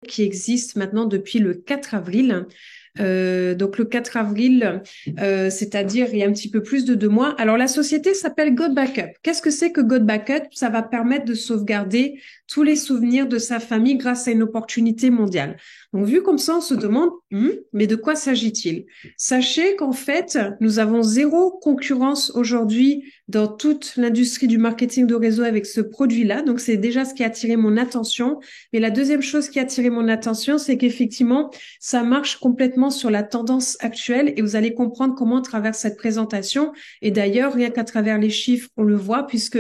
qui existe maintenant depuis le 4 avril. Donc le 4 avril, c'est-à-dire il y a un petit peu plus de 2 mois. Alors la société s'appelle God Backup. Qu'est-ce que c'est que God Backup? Ça va permettre de sauvegarder tous les souvenirs de sa famille grâce à une opportunité mondiale. Donc vu comme ça, on se demande, mais de quoi s'agit-il? Sachez qu'en fait, nous avons zéro concurrence aujourd'hui dans toute l'industrie du marketing de réseau avec ce produit-là. Donc c'est déjà ce qui a attiré mon attention. Mais la deuxième chose qui a attiré mon attention, c'est qu'effectivement, ça marche complètement sur la tendance actuelle et vous allez comprendre comment à travers cette présentation. Et d'ailleurs, rien qu'à travers les chiffres, on le voit puisque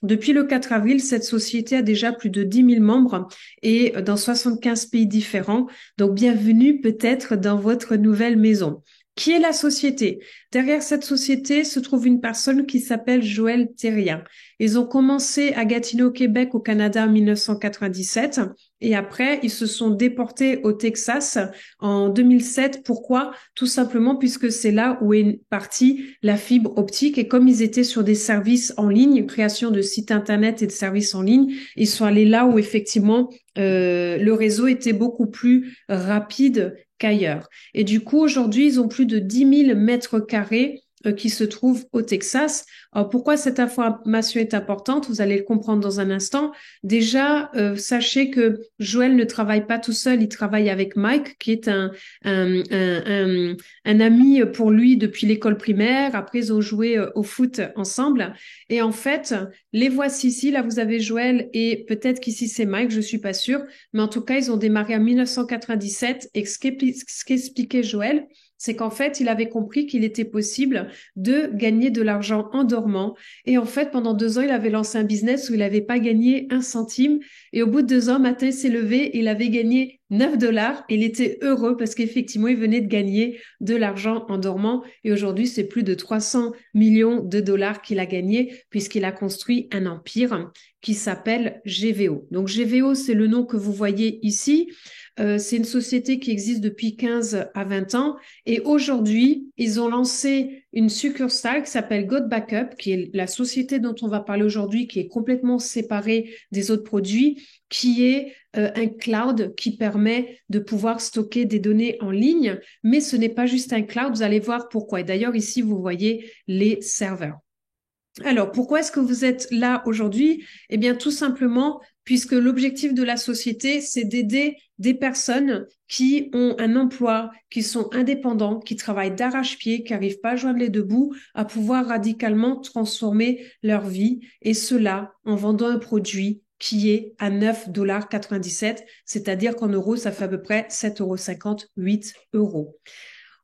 depuis le 4 avril, cette société a déjà plus de 10 000 membres et dans 75 pays différents. Donc, bienvenue peut-être dans votre nouvelle maison. Qui est la société? Derrière cette société se trouve une personne qui s'appelle Joël Thérien. Ils ont commencé à Gatineau, Québec, au Canada en 1997 et après, ils se sont déportés au Texas en 2007. Pourquoi? Tout simplement puisque c'est là où est partie la fibre optique et comme ils étaient sur des services en ligne, création de sites internet et de services en ligne, ils sont allés là où effectivement le réseau était beaucoup plus rapide qu'ailleurs. Et du coup, aujourd'hui, ils ont plus de 10 000 mètres carrés qui se trouvent au Texas. Alors, pourquoi cette information est importante? Vous allez le comprendre dans un instant. Déjà, sachez que Joël ne travaille pas tout seul, il travaille avec Mike, qui est un, un, un ami pour lui depuis l'école primaire. Après, ils ont joué au foot ensemble. Et en fait, les voici ici. Là, vous avez Joël et peut-être qu'ici c'est Mike, je suis pas sûre. Mais en tout cas, ils ont démarré en 1997. Et ce qu'expliquait Joël, c'est qu'en fait, il avait compris qu'il était possible de gagner de l'argent en dormant. Et en fait, pendant 2 ans, il avait lancé un business où il n'avait pas gagné un centime. Et au bout de 2 ans, matin, il s'est levé, il avait gagné 9 dollars. Il était heureux parce qu'effectivement, il venait de gagner de l'argent en dormant. Et aujourd'hui, c'est plus de 300 millions de dollars qu'il a gagné puisqu'il a construit un empire qui s'appelle GVO. Donc GVO, c'est le nom que vous voyez ici. C'est une société qui existe depuis 15 à 20 ans et aujourd'hui, ils ont lancé une succursale qui s'appelle God Backup, qui est la société dont on va parler aujourd'hui, qui est complètement séparée des autres produits, qui est un cloud qui permet de pouvoir stocker des données en ligne, mais ce n'est pas juste un cloud, vous allez voir pourquoi. Et d'ailleurs, ici, vous voyez les serveurs. Alors, pourquoi est-ce que vous êtes là aujourd'hui? Eh bien, tout simplement, puisque l'objectif de la société, c'est d'aider des personnes qui ont un emploi, qui sont indépendants, qui travaillent d'arrache-pied, qui n'arrivent pas à joindre les deux bouts, à pouvoir radicalement transformer leur vie, et cela en vendant un produit qui est à 9,97 $, c'est-à-dire qu'en euros, ça fait à peu près 7,50 €, 8 euros.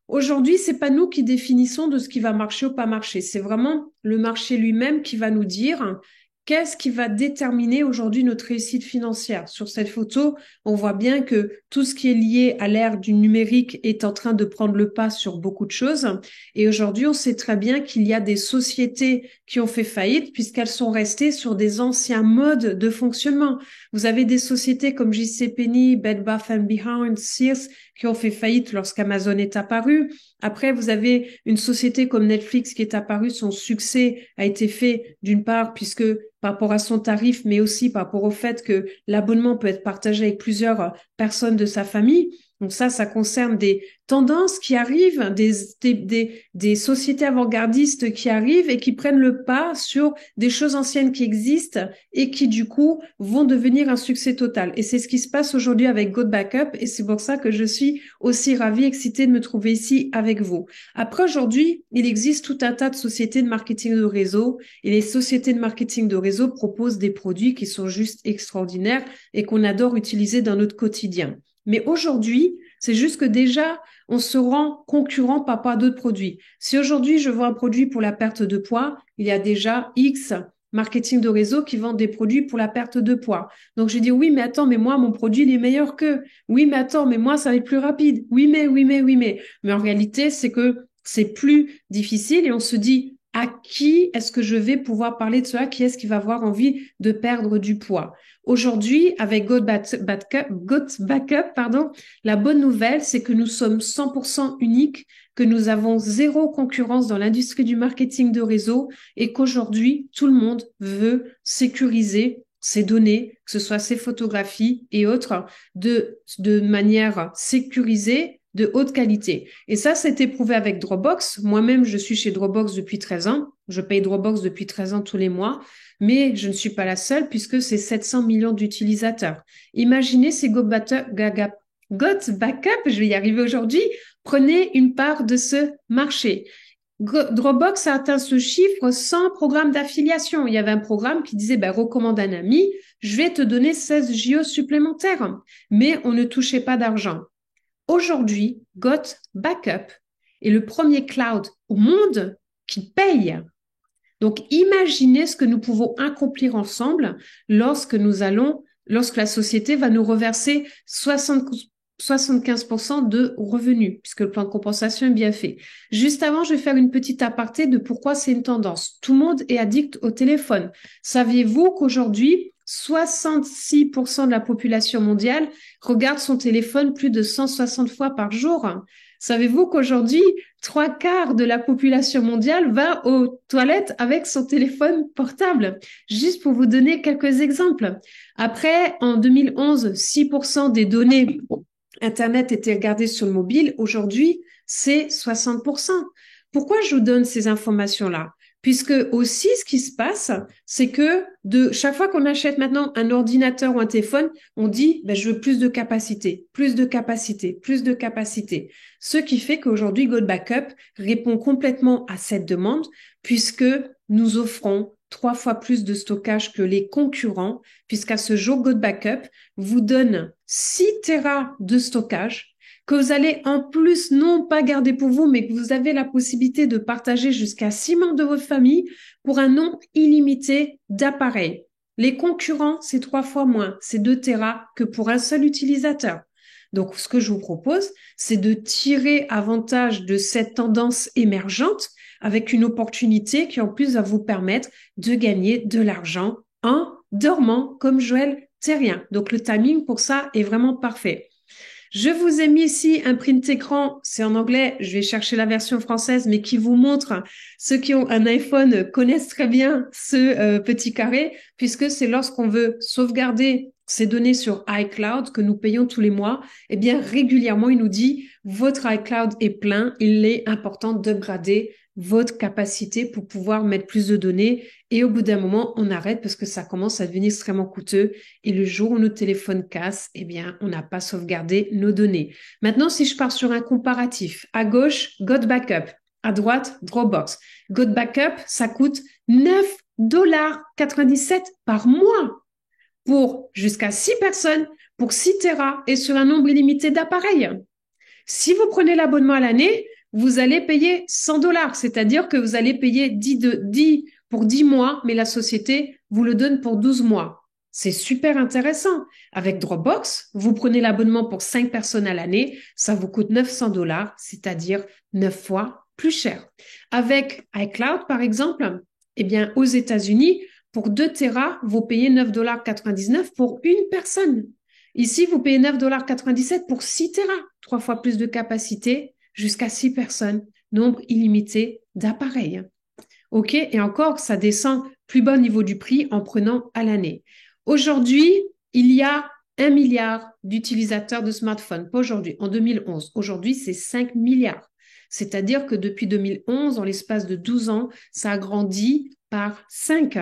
Aujourd'hui, c'est pas nous qui définissons de ce qui va marcher ou pas marcher. C'est vraiment le marché lui-même qui va nous dire qu'est-ce qui va déterminer aujourd'hui notre réussite financière. Sur cette photo, on voit bien que tout ce qui est lié à l'ère du numérique est en train de prendre le pas sur beaucoup de choses. Et aujourd'hui, on sait très bien qu'il y a des sociétés qui ont fait faillite puisqu'elles sont restées sur des anciens modes de fonctionnement. Vous avez des sociétés comme JCPenney, Bed Bath Beyond, Sears qui ont fait faillite lorsqu'Amazon est apparu. Après, vous avez une société comme Netflix qui est apparue. Son succès a été fait d'une part puisque par rapport à son tarif, mais aussi par rapport au fait que l'abonnement peut être partagé avec plusieurs personnes de sa famille. Donc ça concerne des tendances qui arrivent, des sociétés avant-gardistes qui arrivent et qui prennent le pas sur des choses anciennes qui existent et qui, du coup, vont devenir un succès total. Et c'est ce qui se passe aujourd'hui avec God Backup et c'est pour ça que je suis aussi ravie, excitée de me trouver ici avec vous. Après, aujourd'hui, il existe tout un tas de sociétés de marketing de réseau et les sociétés de marketing de réseau proposent des produits qui sont juste extraordinaires et qu'on adore utiliser dans notre quotidien. Mais aujourd'hui, c'est juste que déjà, on se rend concurrent par rapport à d'autres produits. Si aujourd'hui, je vends un produit pour la perte de poids, il y a déjà X marketing de réseau qui vendent des produits pour la perte de poids. Donc, je dis, oui, mais attends, mais moi, mon produit, il est meilleur qu'eux. Oui, mais attends, mais moi, ça va être plus rapide. Oui, mais, oui, mais, oui, mais. Mais en réalité, c'est que c'est plus difficile et on se dit, à qui est-ce que je vais pouvoir parler de cela? Qui est-ce qui va avoir envie de perdre du poids? Aujourd'hui, avec Backup, pardon, la bonne nouvelle, c'est que nous sommes 100% uniques, que nous avons zéro concurrence dans l'industrie du marketing de réseau et qu'aujourd'hui, tout le monde veut sécuriser ces données, que ce soit ces photographies et autres, de manière sécurisée, de haute qualité. Et ça, c'est éprouvé avec Dropbox. Moi-même, je suis chez Dropbox depuis 13 ans. Je paye Dropbox depuis 13 ans tous les mois, mais je ne suis pas la seule puisque c'est 700 millions d'utilisateurs. Imaginez ces Got Backup, je vais y arriver aujourd'hui, prenez une part de ce marché. Dropbox a atteint ce chiffre sans programme d'affiliation. Il y avait un programme qui disait, ben, recommande un ami, je vais te donner 16 JO supplémentaires. Mais on ne touchait pas d'argent. Aujourd'hui, Got Backup est le premier cloud au monde qui paye. Donc, imaginez ce que nous pouvons accomplir ensemble lorsque la société va nous reverser 75% de revenus, puisque le plan de compensation est bien fait. Juste avant, je vais faire une petite aparté de pourquoi c'est une tendance. Tout le monde est addict au téléphone. Saviez-vous qu'aujourd'hui, 66% de la population mondiale regarde son téléphone plus de 160 fois par jour? Savez-vous qu'aujourd'hui, 3/4 de la population mondiale va aux toilettes avec son téléphone portable? Juste pour vous donner quelques exemples. Après, en 2011, 6% des données Internet étaient regardées sur le mobile. Aujourd'hui, c'est 60%. Pourquoi je vous donne ces informations-là? Puisque aussi, ce qui se passe, c'est que de chaque fois qu'on achète maintenant un ordinateur ou un téléphone, on dit, ben, je veux plus de capacité, plus de capacité, plus de capacité. Ce qui fait qu'aujourd'hui, Go Backup répond complètement à cette demande, puisque nous offrons 3 fois plus de stockage que les concurrents, puisqu'à ce jour, Go Backup vous donne 6 Tera de stockage que vous allez en plus non pas garder pour vous, mais que vous avez la possibilité de partager jusqu'à 6 membres de votre famille pour un nombre illimité d'appareils. Les concurrents, c'est 3 fois moins, c'est 2 Tera que pour un seul utilisateur. Donc, ce que je vous propose, c'est de tirer avantage de cette tendance émergente avec une opportunité qui en plus va vous permettre de gagner de l'argent en dormant comme Joël Terrien. Donc, le timing pour ça est vraiment parfait. Je vous ai mis ici un print écran, c'est en anglais, je vais chercher la version française, mais qui vous montre, ceux qui ont un iPhone connaissent très bien ce petit carré, puisque c'est lorsqu'on veut sauvegarder ces données sur iCloud que nous payons tous les mois, eh bien régulièrement il nous dit votre iCloud est plein, il est important d'upgrader votre capacité pour pouvoir mettre plus de données et au bout d'un moment on arrête parce que ça commence à devenir extrêmement coûteux et le jour où notre téléphone casse, eh bien on n'a pas sauvegardé nos données. Maintenant, si je pars sur un comparatif, à gauche, Go Backup, à droite, Dropbox. Go Backup, ça coûte 9,97 $ par mois pour jusqu'à 6 personnes, pour 6 Tera et sur un nombre illimité d'appareils. Si vous prenez l'abonnement à l'année, vous allez payer 100 $, c'est-à-dire que vous allez payer 10 pour 10 mois, mais la société vous le donne pour 12 mois. C'est super intéressant. Avec Dropbox, vous prenez l'abonnement pour 5 personnes à l'année, ça vous coûte 900 $, c'est-à-dire 9 fois plus cher. Avec iCloud, par exemple, eh bien, aux États-Unis, pour 2 Tera, vous payez 9,99 $ pour une personne. Ici, vous payez 9,97 $ pour 6 Tera, 3 fois plus de capacité, jusqu'à 6 personnes, nombre illimité d'appareils. OK, et encore, ça descend plus bas au niveau du prix en prenant à l'année. Aujourd'hui, il y a 1 milliard d'utilisateurs de smartphones. Pas aujourd'hui, en 2011. Aujourd'hui, c'est 5 milliards. C'est-à-dire que depuis 2011, en l'espace de 12 ans, ça a grandi par 5.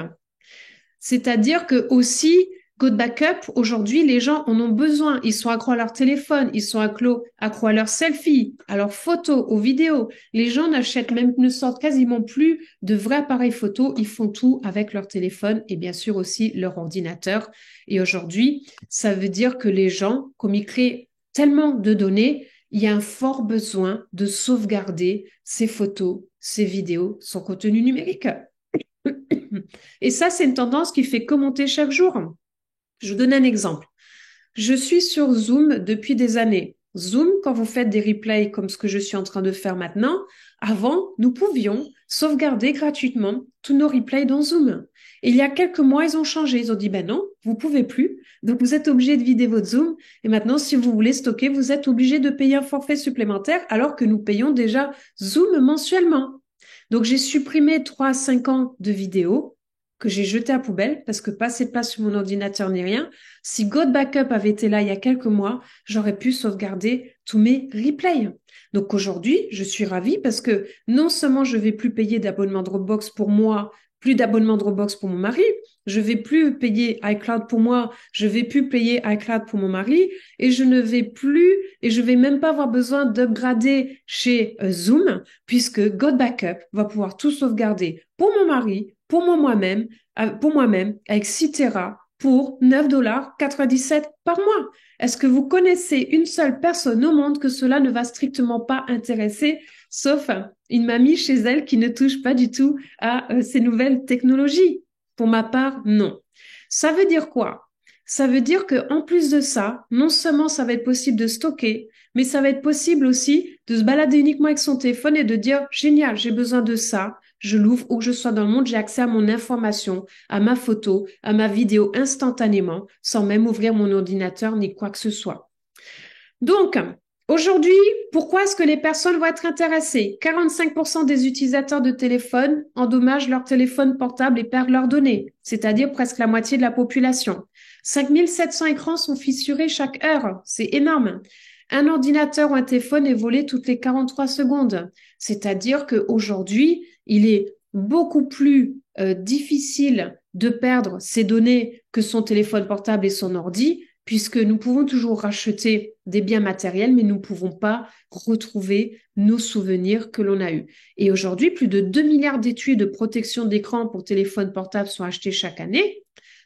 C'est-à-dire que aussi, Go Backup, aujourd'hui, les gens en ont besoin. Ils sont accros à leur téléphone, ils sont accros à leurs selfies, à leurs photos, aux vidéos. Les gens ne sortent quasiment plus de vrais appareils photo. Ils font tout avec leur téléphone et bien sûr aussi leur ordinateur. Et aujourd'hui, ça veut dire que les gens, comme ils créent tellement de données, il y a un fort besoin de sauvegarder ces photos, ces vidéos, son contenu numérique. Et ça, c'est une tendance qui fait commenter chaque jour. Je vous donne un exemple. Je suis sur Zoom depuis des années. Zoom, quand vous faites des replays comme ce que je suis en train de faire maintenant, avant, nous pouvions sauvegarder gratuitement tous nos replays dans Zoom. Et il y a quelques mois, ils ont changé. Ils ont dit, ben non, vous pouvez plus. Donc, vous êtes obligé de vider votre Zoom. Et maintenant, si vous voulez stocker, vous êtes obligé de payer un forfait supplémentaire alors que nous payons déjà Zoom mensuellement. Donc, j'ai supprimé 3 à 5 ans de vidéos que j'ai jeté à poubelle parce que pas assez de place sur mon ordinateur ni rien. Si God Backup avait été là il y a quelques mois, j'aurais pu sauvegarder tous mes replays. Donc aujourd'hui, je suis ravie parce que non seulement je vais plus payer d'abonnement Dropbox pour moi, plus d'abonnement Dropbox pour mon mari, je vais plus payer iCloud pour moi, je vais plus payer iCloud pour mon mari et je ne vais plus et je vais même pas avoir besoin d'upgrader chez Zoom puisque God Backup va pouvoir tout sauvegarder pour mon mari, pour moi-même avec Citera pour 9,97 $ par mois. Est-ce que vous connaissez une seule personne au monde que cela ne va strictement pas intéresser, sauf une mamie chez elle qui ne touche pas du tout à ces nouvelles technologies? Pour ma part, non. Ça veut dire quoi? Ça veut dire que en plus de ça, non seulement ça va être possible de stocker, mais ça va être possible aussi de se balader uniquement avec son téléphone et de dire, génial, j'ai besoin de ça, je l'ouvre où que je sois dans le monde, j'ai accès à mon information, à ma photo, à ma vidéo instantanément, sans même ouvrir mon ordinateur ni quoi que ce soit. Donc, aujourd'hui, pourquoi est-ce que les personnes vont être intéressées? 45% des utilisateurs de téléphone endommagent leur téléphone portable et perdent leurs données, c'est-à-dire presque la moitié de la population. 5700 écrans sont fissurés chaque heure, c'est énorme. Un ordinateur ou un téléphone est volé toutes les 43 secondes, c'est-à-dire qu'aujourd'hui, il est beaucoup plus difficile de perdre ses données que son téléphone portable et son ordi, puisque nous pouvons toujours racheter des biens matériels, mais nous ne pouvons pas retrouver nos souvenirs que l'on a eus. Et aujourd'hui, plus de 2 milliards d'étuis de protection d'écran pour téléphone portable sont achetés chaque année,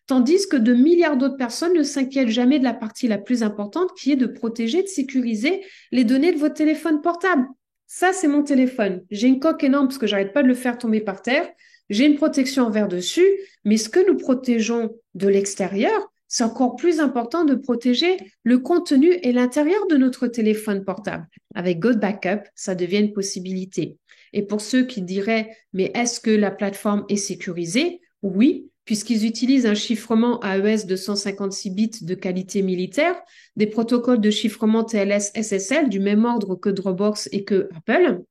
tandis que de milliards d'autres personnes ne s'inquiètent jamais de la partie la plus importante, qui est de protéger, de sécuriser les données de votre téléphone portable. Ça, c'est mon téléphone. J'ai une coque énorme parce que j'arrête pas de le faire tomber par terre. J'ai une protection en verre dessus, mais ce que nous protégeons de l'extérieur, c'est encore plus important de protéger le contenu et l'intérieur de notre téléphone portable. Avec God Backup, ça devient une possibilité. Et pour ceux qui diraient, mais est-ce que la plateforme est sécurisée? Oui, puisqu'ils utilisent un chiffrement AES de 156 bits de qualité militaire, des protocoles de chiffrement TLS SSL du même ordre que Dropbox et que Apple.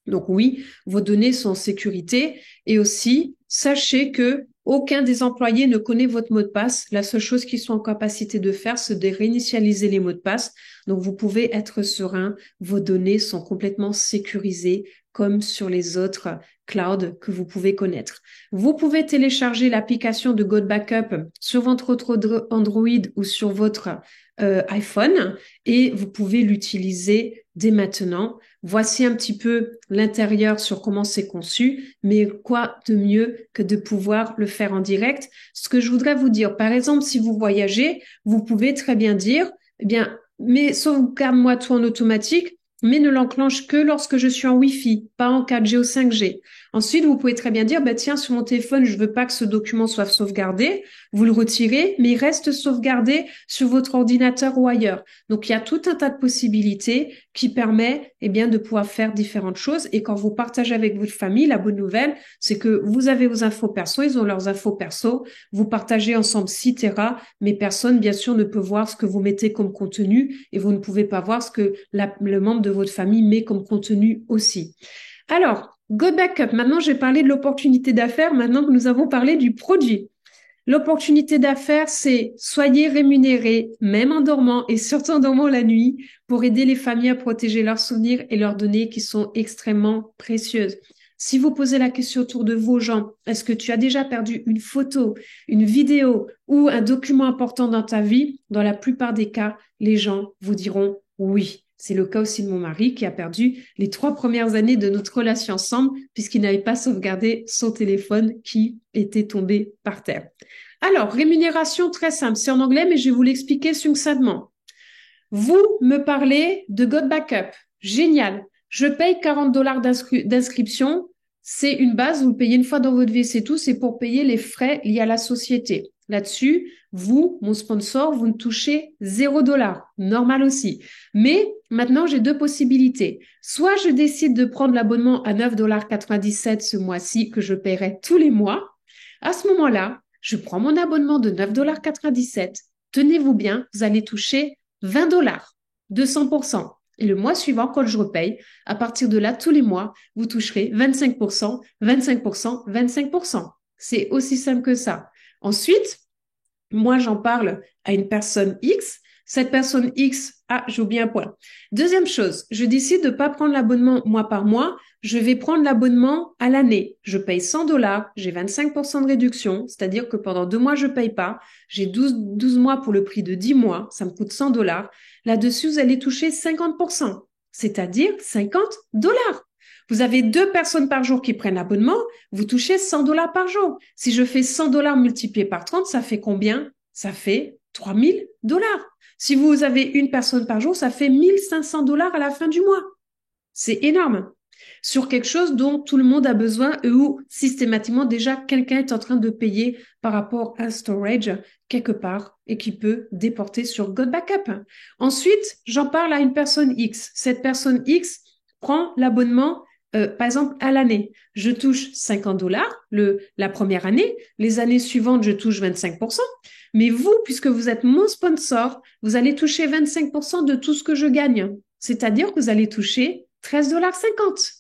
Donc oui, vos données sont en sécurité et aussi, sachez que aucun des employés ne connaît votre mot de passe. La seule chose qu'ils sont en capacité de faire, c'est de réinitialiser les mots de passe. Donc vous pouvez être serein, vos données sont complètement sécurisées comme sur les autres clouds que vous pouvez connaître. Vous pouvez télécharger l'application de God Backup sur votre autre Android ou sur votre iPhone et vous pouvez l'utiliser dès maintenant. Voici un petit peu l'intérieur sur comment c'est conçu, mais quoi de mieux que de pouvoir le faire en direct? Ce que je voudrais vous dire, par exemple, si vous voyagez, vous pouvez très bien dire, eh bien, mais sauvegarde-moi tout en automatique, mais ne l'enclenche que lorsque je suis en Wi-Fi, pas en 4G ou 5G. Ensuite, vous pouvez très bien dire, bah, tiens, sur mon téléphone, je veux pas que ce document soit sauvegardé. Vous le retirez, mais il reste sauvegardé sur votre ordinateur ou ailleurs. Donc, il y a tout un tas de possibilités qui permet, eh bien, de pouvoir faire différentes choses. Et quand vous partagez avec votre famille, la bonne nouvelle, c'est que vous avez vos infos perso, ils ont leurs infos perso. Vous partagez ensemble Citera, mais personne, bien sûr, ne peut voir ce que vous mettez comme contenu et vous ne pouvez pas voir ce que le membre de votre famille met comme contenu aussi. Alors, God Backup. Maintenant, j'ai parlé de l'opportunité d'affaires. Maintenant que nous avons parlé du produit. L'opportunité d'affaires, c'est soyez rémunérés, même en dormant et surtout en dormant la nuit, pour aider les familles à protéger leurs souvenirs et leurs données qui sont extrêmement précieuses. Si vous posez la question autour de vos gens, est-ce que tu as déjà perdu une photo, une vidéo ou un document important dans ta vie? Dans la plupart des cas, les gens vous diront oui. C'est le cas aussi de mon mari qui a perdu les 3 premières années de notre relation ensemble puisqu'il n'avait pas sauvegardé son téléphone qui était tombé par terre. Alors, rémunération très simple, c'est en anglais, mais je vais vous l'expliquer succinctement. Vous me parlez de God Backup. Génial. Je paye 40 $ d'inscription. C'est une base, vous le payez une fois dans votre vie, c'est tout. C'est pour payer les frais liés à la société. Là-dessus, vous, mon sponsor, vous ne touchez 0 $. Normal aussi. Mais maintenant, j'ai 2 possibilités. Soit je décide de prendre l'abonnement à 9,97 $ ce mois-ci que je paierai tous les mois. À ce moment-là, je prends mon abonnement de 9,97 $. Tenez-vous bien, vous allez toucher 20 $, 200%. Et le mois suivant, quand je repaye, à partir de là, tous les mois, vous toucherez 25%, 25%, 25%. C'est aussi simple que ça. Ensuite, moi, j'en parle à une personne X. Cette personne X, j'ai oublié un point. Deuxième chose, je décide de ne pas prendre l'abonnement mois par mois. Je vais prendre l'abonnement à l'année. Je paye 100 $, j'ai 25% de réduction, c'est-à-dire que pendant 2 mois, je ne paye pas. J'ai 12 mois pour le prix de 10 mois, ça me coûte 100 $. Là-dessus, vous allez toucher 50%, c'est-à-dire 50 $. Vous avez 2 personnes par jour qui prennent l'abonnement, vous touchez 100 $ par jour. Si je fais 100 $ multiplié par 30, ça fait combien? Ça fait 3000 $. Si vous avez une personne par jour, ça fait 1500 $ à la fin du mois. C'est énorme. Sur quelque chose dont tout le monde a besoin et où systématiquement déjà quelqu'un est en train de payer par rapport à un storage quelque part et qui peut déporter sur GoBackup. Ensuite, j'en parle à une personne X. Cette personne X prend l'abonnement par exemple, à l'année, je touche 50 $ la première année. Les années suivantes, je touche 25%. Mais vous, puisque vous êtes mon sponsor, vous allez toucher 25% de tout ce que je gagne. C'est-à-dire que vous allez toucher 13,50 $.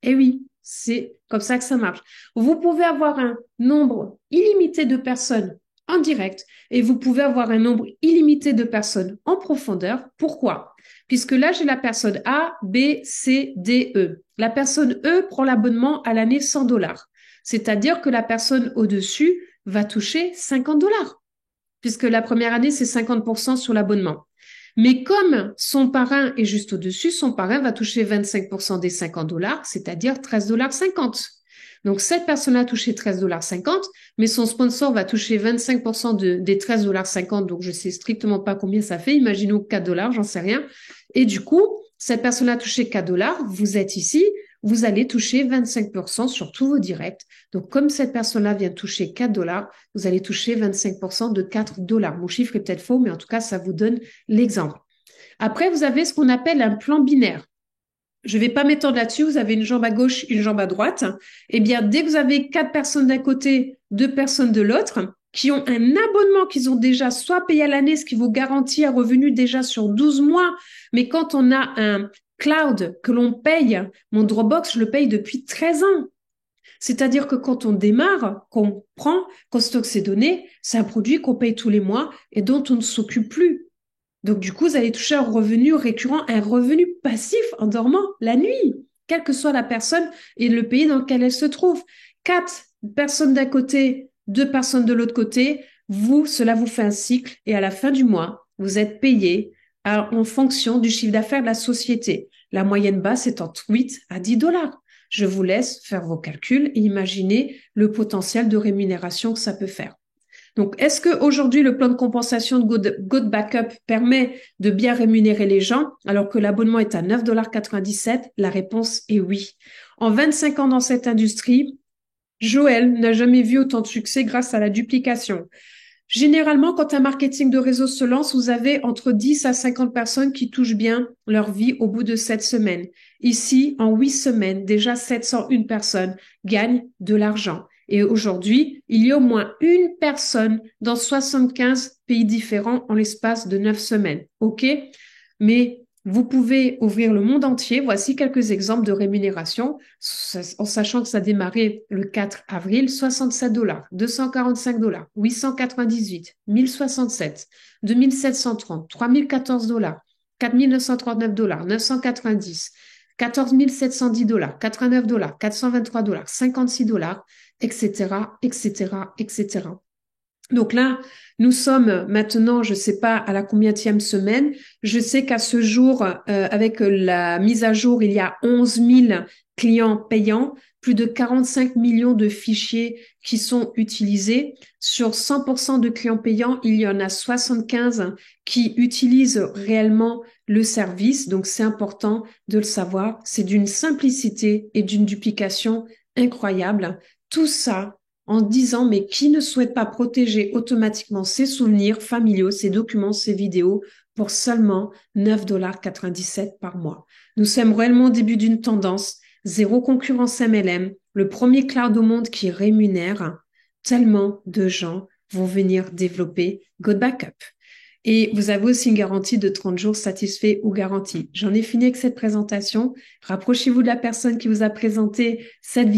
Eh oui, c'est comme ça que ça marche. Vous pouvez avoir un nombre illimité de personnes en direct et vous pouvez avoir un nombre illimité de personnes en profondeur. Pourquoi? Puisque là, j'ai la personne A, B, C, D, E. La personne E prend l'abonnement à l'année 100 $. C'est-à-dire que la personne au-dessus va toucher 50 $, puisque la première année, c'est 50% sur l'abonnement. Mais comme son parrain est juste au-dessus, son parrain va toucher 25% des 50 $, c'est-à-dire 13,50 $. Donc, cette personne a touché 13,50 $, mais son sponsor va toucher 25% des 13,50 $. Donc, je sais strictement pas combien ça fait. Imaginons 4 $, j'en sais rien. Et du coup, cette personne a touché 4 $. Vous êtes ici, vous allez toucher 25% sur tous vos directs. Donc, comme cette personne-là vient de toucher 4 $, vous allez toucher 25% de 4 $. Mon chiffre est peut-être faux, mais en tout cas, ça vous donne l'exemple. Après, vous avez ce qu'on appelle un plan binaire. Je ne vais pas m'étendre là-dessus, vous avez une jambe à gauche, une jambe à droite. Eh bien, dès que vous avez 4 personnes d'un côté, 2 personnes de l'autre, qui ont un abonnement qu'ils ont déjà soit payé à l'année, ce qui vous garantit un revenu déjà sur 12 mois, mais quand on a un cloud que l'on paye, mon Dropbox, je le paye depuis 13 ans. C'est-à-dire que quand on démarre, qu'on prend, qu'on stocke ses données, c'est un produit qu'on paye tous les mois et dont on ne s'occupe plus. Donc, du coup, vous allez toucher un revenu récurrent, un revenu passif en dormant la nuit, quelle que soit la personne et le pays dans lequel elle se trouve. 4 personnes d'un côté, 2 personnes de l'autre côté, cela vous fait un cycle et à la fin du mois, vous êtes payé en fonction du chiffre d'affaires de la société. La moyenne basse est entre 8 à 10 $. Je vous laisse faire vos calculs et imaginer le potentiel de rémunération que ça peut faire. Donc, est-ce qu'aujourd'hui, le plan de compensation de GoBackup permet de bien rémunérer les gens alors que l'abonnement est à 9,97 $? La réponse est oui. En 25 ans dans cette industrie, Joël n'a jamais vu autant de succès grâce à la duplication. Généralement, quand un marketing de réseau se lance, vous avez entre 10 à 50 personnes qui touchent bien leur vie au bout de 7 semaines. Ici, en 8 semaines, déjà 701 personnes gagnent de l'argent. Et aujourd'hui, il y a au moins une personne dans 75 pays différents en l'espace de 9 semaines. OK? Mais vous pouvez ouvrir le monde entier. Voici quelques exemples de rémunération, en sachant que ça a démarré le 4 avril, 67 $, 245 $, 898, 1067, 2730, 3014 $, 4939 $, 990, 14 710 $, 89 $, 423 $, 56 $, etc., etc., etc. Donc là, nous sommes maintenant, je ne sais pas à la combienième semaine. Je sais qu'à ce jour, avec la mise à jour, il y a 11 000 clients payants, plus de 45 millions de fichiers qui sont utilisés. Sur 100% de clients payants, il y en a 75 qui utilisent réellement le service. Donc, c'est important de le savoir. C'est d'une simplicité et d'une duplication incroyable. Tout ça en disant, mais qui ne souhaite pas protéger automatiquement ses souvenirs familiaux, ses documents, ses vidéos pour seulement 9,97 $ par mois. Nous sommes réellement au début d'une tendance, zéro concurrence MLM, le premier cloud au monde qui rémunère. Tellement de gens vont venir développer GoBackup. Et vous avez aussi une garantie de 30 jours satisfait ou garantie. J'en ai fini avec cette présentation. Rapprochez-vous de la personne qui vous a présenté cette vidéo.